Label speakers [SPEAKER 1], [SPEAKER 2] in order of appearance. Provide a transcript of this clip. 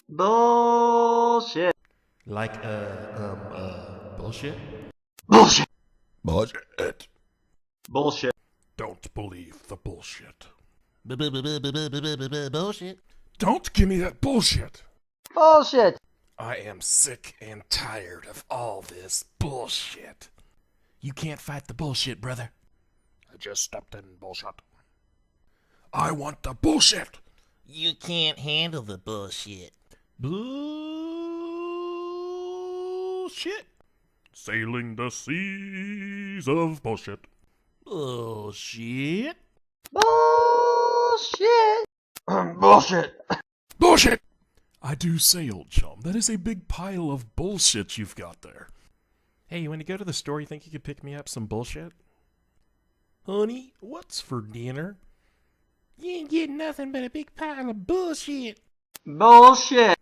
[SPEAKER 1] Bullshit.
[SPEAKER 2] Like, bullshit?
[SPEAKER 1] Bullshit.
[SPEAKER 2] Bullshit.
[SPEAKER 1] Bullshit.
[SPEAKER 2] Don't believe the bullshit.
[SPEAKER 3] Bullshit.
[SPEAKER 2] Don't give me that bullshit.
[SPEAKER 1] Bullshit.
[SPEAKER 2] I am sick and tired of all this bullshit. You can't fight the bullshit, brother. I just stepped in bullshit. I want the bullshit.
[SPEAKER 3] You can't handle the bullshit.
[SPEAKER 2] Bullshit. Sailing the seas of bullshit.
[SPEAKER 3] Bullshit.
[SPEAKER 1] Bullshit. Bullshit.
[SPEAKER 2] Bullshit! I do say, old chum, that is a big pile of bullshit you've got there. Hey, when you go to the store, you think you could pick me up some bullshit? Honey, what's for dinner? You ain't getting nothing but a big pile of bullshit.
[SPEAKER 1] Bullshit.